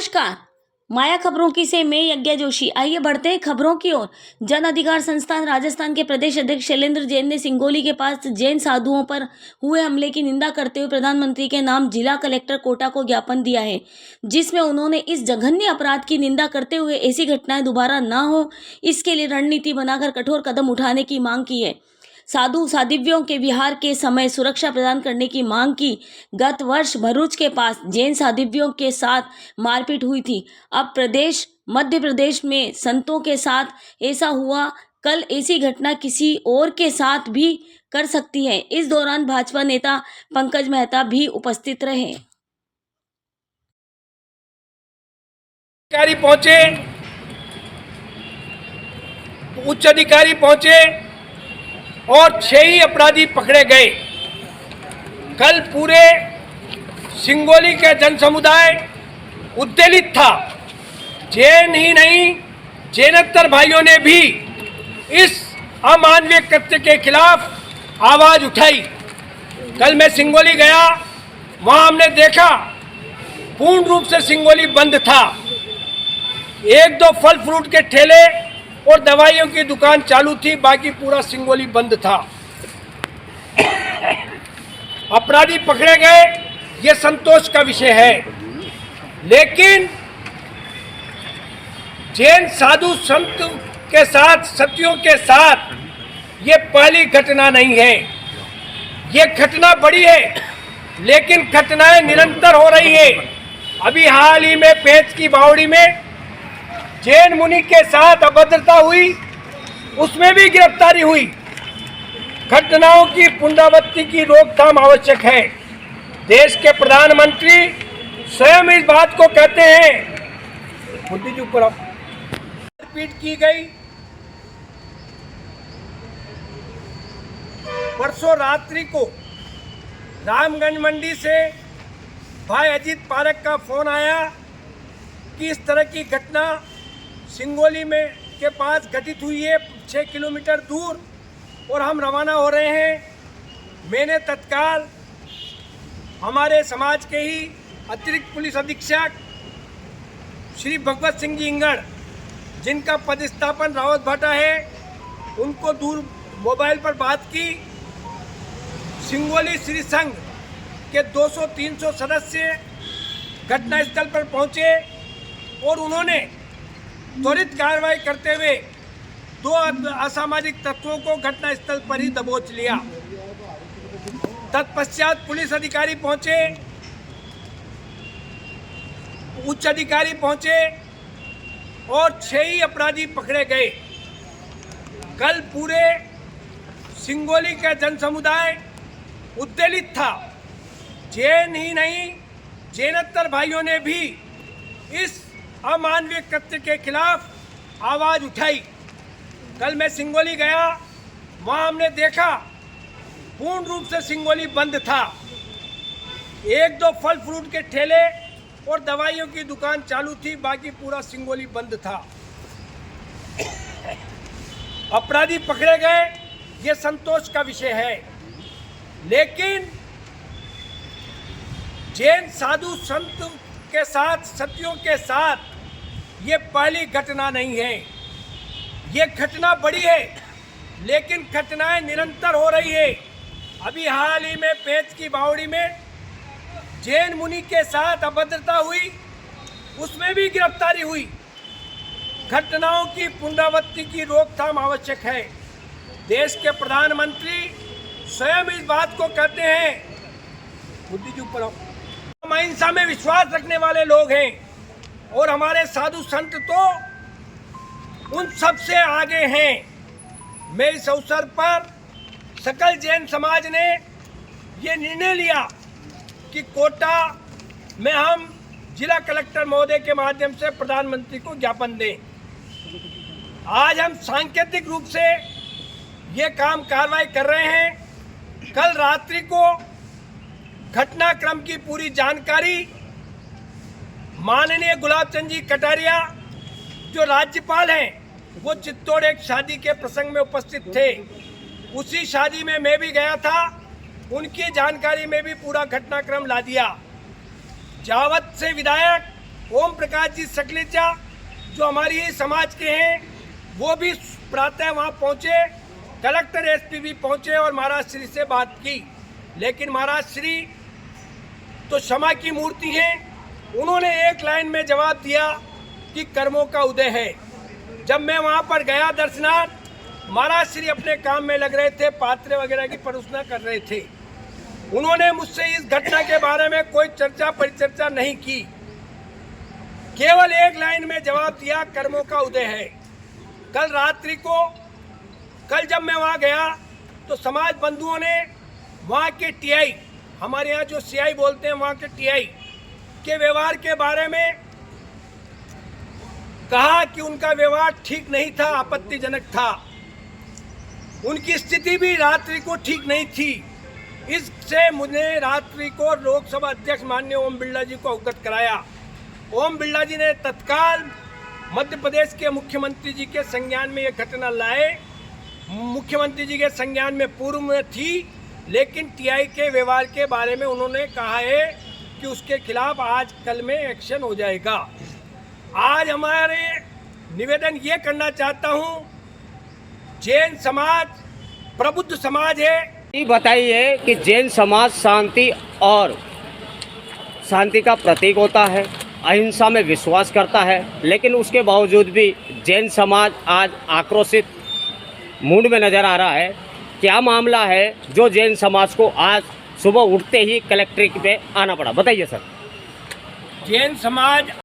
नमस्कार, माया खबरों की से मैं यज्ञा जोशी। आइए बढ़ते हैं खबरों की ओर। जन अधिकार संस्थान राजस्थान के प्रदेश अध्यक्ष शैलेंद्र जैन ने सिंगोली के पास जैन साधुओं पर हुए हमले की निंदा करते हुए प्रधानमंत्री के नाम जिला कलेक्टर कोटा को ज्ञापन दिया है, जिसमें उन्होंने इस जघन्य अपराध की निंदा करते हुए ऐसी घटनाएं दोबारा न हो, इसके लिए रणनीति बनाकर कठोर कदम उठाने की मांग की है। साधु साध्वियों के विहार के समय सुरक्षा प्रदान करने की मांग की। गत वर्ष भरूच के पास जैन साध्वियों के साथ मारपीट हुई थी। अब मध्य प्रदेश में संतों के साथ ऐसा हुआ। कल ऐसी घटना किसी और के साथ भी कर सकती है। इस दौरान भाजपा नेता पंकज मेहता भी उपस्थित रहे। उच्च अधिकारी पहुंचे और 6 ही अपराधी पकड़े गए। कल पूरे सिंगोली के जन समुदाय उत्तेजित था। जैन ही नहीं, जैनेतर भाइयों ने भी इस अमानवीय कृत्य के खिलाफ आवाज उठाई। कल मैं सिंगोली गया, वहां हमने देखा पूर्ण रूप से सिंगोली बंद था। 1-2 फल फ्रूट के ठेले और दवाइयों की दुकान चालू थी, बाकी पूरा सिंगोली बंद था। अपराधी पकड़े गए, ये संतोष का विषय है, लेकिन जैन साधु संत के साथ, सतियों के साथ ये पहली घटना नहीं है। ये घटना बड़ी है, लेकिन घटनाएं निरंतर हो रही है। अभी हाल ही में पेंच की बावड़ी में जैन मुनि के साथ अभद्रता हुई, उसमें भी गिरफ्तारी हुई। घटनाओं की पुनरावृत्ति की रोकथाम आवश्यक है। देश के प्रधानमंत्री स्वयं इस बात को कहते हैं। मुद्दे के ऊपर मारपीट की गई। परसों रात्रि को रामगंज मंडी से भाई अजीत पारक का फोन आया कि इस तरह की घटना सिंगोली में के पास घटित हुई है, 6 किलोमीटर दूर, और हम रवाना हो रहे हैं। मैंने तत्काल हमारे समाज के ही अतिरिक्त पुलिस अधीक्षक श्री भगवत सिंह जी इंगड़, जिनका पदस्थापन रावत भाटा है, उनको दूर मोबाइल पर बात की। सिंगोली श्री संघ के 200-300 सदस्य घटनास्थल पर पहुंचे और उन्होंने त्वरित कार्रवाई करते हुए 2 असामाजिक तत्वों को घटनास्थल पर ही दबोच लिया। तत्पश्चात पुलिस अधिकारी पहुंचे, उच्च अधिकारी पहुंचे और 6 ही अपराधी पकड़े गए। कल पूरे सिंगोली का जन समुदाय उत्तेजित था। जैन ही नहीं, जैनेतर भाइयों ने भी इस अमानवीय कृत्य के खिलाफ आवाज उठाई। कल मैं सिंगोली गया, वहां हमने देखा पूर्ण रूप से सिंगोली बंद था। 1-2 फल फ्रूट के ठेले और दवाइयों की दुकान चालू थी, बाकी पूरा सिंगोली बंद था। अपराधी पकड़े गए, ये संतोष का विषय है, लेकिन जैन साधु संत के साथ, सतियों के साथ ये पहली घटना नहीं है। ये घटना बड़ी है, लेकिन घटनाएं निरंतर हो रही है। अभी हाल ही में पेंच की बावड़ी में जैन मुनि के साथ अभद्रता हुई, उसमें भी गिरफ्तारी हुई। घटनाओं की पुनरावृत्ति की रोकथाम आवश्यक है। देश के प्रधानमंत्री स्वयं इस बात को कहते हैं। बुद्धि के ऊपर हम अहिंसा में विश्वास रखने वाले लोग हैं, और हमारे साधु संत तो उन सबसे आगे हैं। मैं इस अवसर पर सकल जैन समाज ने ये निर्णय लिया कि कोटा में हम जिला कलेक्टर महोदय के माध्यम से प्रधानमंत्री को ज्ञापन दें। आज हम सांकेतिक रूप से ये काम कार्रवाई कर रहे हैं। कल रात्रि को घटनाक्रम की पूरी जानकारी माननीय गुलाब चंद जी कटारिया, जो राज्यपाल हैं, वो चित्तौड़ एक शादी के प्रसंग में उपस्थित थे। उसी शादी में मैं भी गया था, उनकी जानकारी में भी पूरा घटनाक्रम ला दिया। जावत से विधायक ओम प्रकाश जी सकलेचा जो हमारी ही समाज के हैं वो भी प्रातः वहाँ पहुँचे, कलेक्टर एसपी भी पहुँचे और महाराज श्री से बात की। लेकिन महाराज श्री तो क्षमा की मूर्ति हैं, उन्होंने एक लाइन में जवाब दिया कि कर्मों का उदय है। जब मैं वहाँ पर गया दर्शनार्थ, महाराज श्री अपने काम में लग रहे थे, पात्र वगैरह की परोसना कर रहे थे। उन्होंने मुझसे इस घटना के बारे में कोई चर्चा परिचर्चा नहीं की, केवल एक लाइन में जवाब दिया, कर्मों का उदय है। कल रात्रि को, कल जब मैं वहाँ गया तो समाज बंधुओं ने वहाँ के टीआई, हमारे यहाँ जो सीआई बोलते हैं, वहाँ के टीआई के व्यवहार के बारे में कहा कि उनका व्यवहार ठीक नहीं था, आपत्तिजनक था। उनकी स्थिति भी रात्रि को ठीक नहीं थी। इससे मुझे रात्रि को लोकसभा अध्यक्ष माननीय ओम बिरला जी को अवगत कराया। ओम बिरला जी ने तत्काल मध्य प्रदेश के मुख्यमंत्री जी के संज्ञान में यह घटना लाए। मुख्यमंत्री जी के संज्ञान में पूर्व में थी, लेकिन टीआई के व्यवहार के बारे में उन्होंने कहा है कि उसके खिलाफ आज कल में एक्शन हो जाएगा। आज हमारे निवेदन ये करना चाहता हूँ, जैन समाज प्रबुद्ध समाज है। ये बताइए कि जैन समाज शांति और शांति का प्रतीक होता है, अहिंसा में विश्वास करता है, लेकिन उसके बावजूद भी जैन समाज आज आक्रोशित मूड में नजर आ रहा है। क्या मामला है जो जैन समाज को आज सुबह उठते ही कलेक्ट्रेट पे आना पड़ा, बताइए सर। जैन समाज